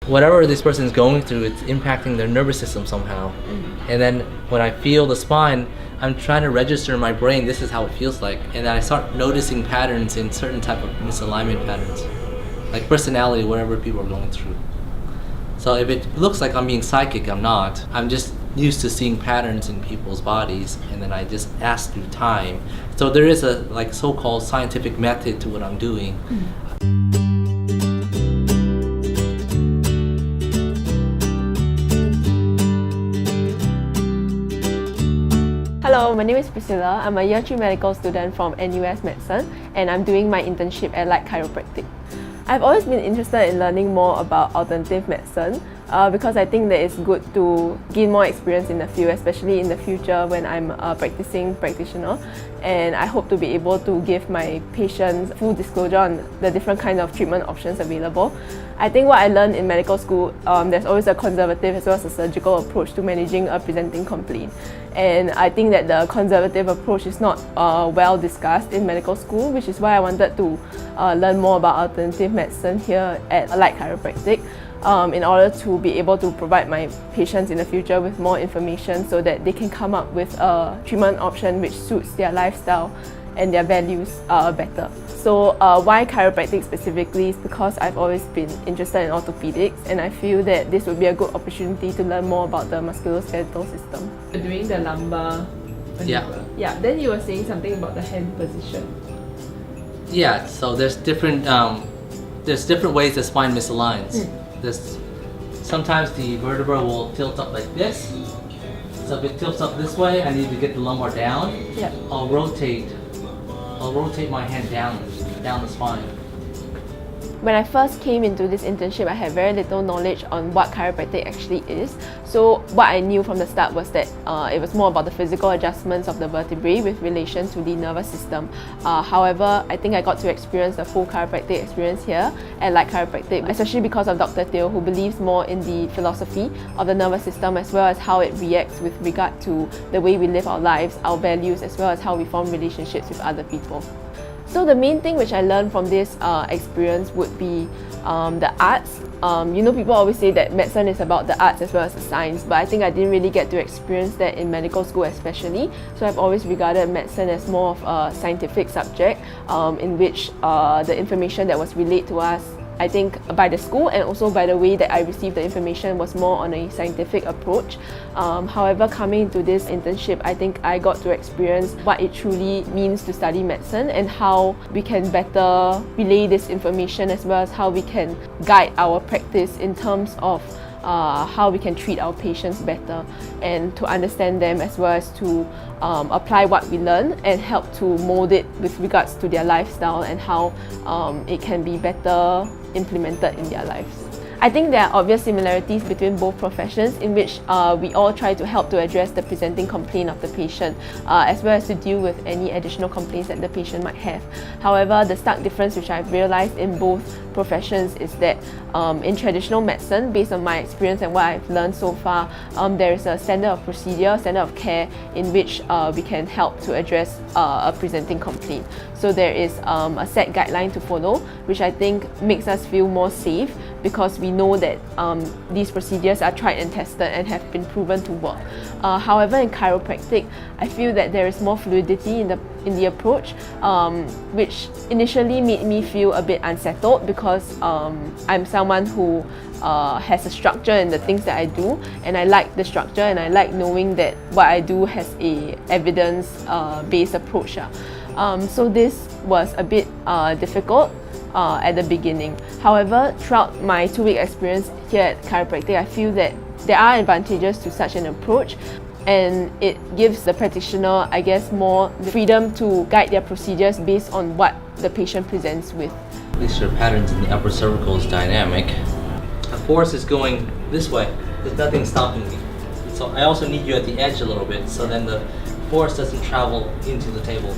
whatever this person is going through, it's impacting their nervous system somehow. And then when I feel the spine, I'm trying to register in my brain, this is how it feels like. And then I start noticing patterns in certain type of misalignment patterns, like personality, whatever people are going through. So if it looks like I'm being psychic, I'm not. I'm just used to seeing patterns in people's bodies, and then I just ask through time. So there is a like so-called scientific method to what I'm doing. Hello, my name is Priscilla. I'm a Year 3 medical student from NUS Medicine, and I'm doing my internship at Light Chiropractic. I've always been interested in learning more about alternative medicine because I think that it's good to gain more experience in the field, especially in the future when I'm a practicing practitioner. And I hope to be able to give my patients full disclosure on the different kinds of treatment options available. I think what I learned in medical school, there's always a conservative as well as a surgical approach to managing a presenting complaint. And I think that the conservative approach is not well discussed in medical school, which is why I wanted to learn more about alternative medicine here at Light Chiropractic in order to be able to provide my patients in the future with more information so that they can come up with a treatment option which suits their lifestyle and their values better. So why chiropractic specifically is because I've always been interested in orthopedics, and I feel that this would be a good opportunity to learn more about the musculoskeletal system. Doing the lumbar maneuver. Yeah, then you were saying something about the hand position. Yeah, so there's different ways the spine misaligns. Sometimes the vertebra will tilt up like this. So if it tilts up this way, I need to get the lumbar down. Yeah. I'll rotate my hand down the spine. When I first came into this internship, I had very little knowledge on what chiropractic actually is. So what I knew from the start was that it was more about the physical adjustments of the vertebrae with relation to the nervous system. However, I think I got to experience the full chiropractic experience here at Light Chiropractic, especially because of Dr Theo, who believes more in the philosophy of the nervous system as well as how it reacts with regard to the way we live our lives, our values, as well as how we form relationships with other people. So the main thing which I learned from this experience would be the arts. People always say that medicine is about the arts as well as the science, but I think I didn't really get to experience that in medical school especially. So I've always regarded medicine as more of a scientific subject in which the information that was relayed to us, I think by the school and also by the way that I received the information, was more on a scientific approach. However, coming into this internship, I think I got to experience what it truly means to study medicine and how we can better relay this information as well as how we can guide our practice in terms of how we can treat our patients better and to understand them as well as to apply what we learn and help to mold it with regards to their lifestyle and how it can be better implemented in their lives. I think there are obvious similarities between both professions in which we all try to help to address the presenting complaint of the patient as well as to deal with any additional complaints that the patient might have. However, the stark difference which I've realized in both professions is that in traditional medicine, based on my experience and what I've learned so far, there is a standard of procedure, standard of care in which we can help to address a presenting complaint. So there is a set guideline to follow, which I think makes us feel more safe because we know that these procedures are tried and tested and have been proven to work. However, in chiropractic, I feel that there is more fluidity in the approach, which initially made me feel a bit unsettled because I'm someone who has a structure in the things that I do, and I like the structure and I like knowing that what I do has a evidence-based approach. So this was a bit difficult at the beginning. However, throughout my 2-week experience here at chiropractic, I feel that there are advantages to such an approach, and it gives the practitioner, I guess, more freedom to guide their procedures based on what the patient presents with. At least your patterns in the upper cervical is dynamic. The force is going this way. There's nothing stopping me. So I also need you at the edge a little bit so then the force doesn't travel into the table.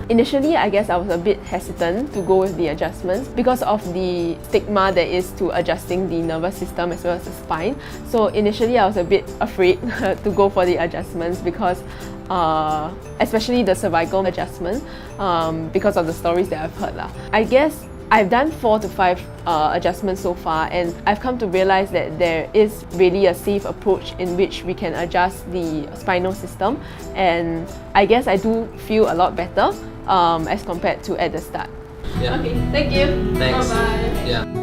Initially, I guess I was a bit hesitant to go with the adjustments because of the stigma that is to adjusting the nervous system as well as the spine. So initially, I was a bit afraid to go for the adjustments because especially the cervical adjustment because of the stories that I've heard. I guess I've done 4 to 5 adjustments so far, and I've come to realize that there is really a safe approach in which we can adjust the spinal system, and I guess I do feel a lot better as compared to at the start. Yeah. Okay, thank you. Thanks. Bye-bye. Yeah.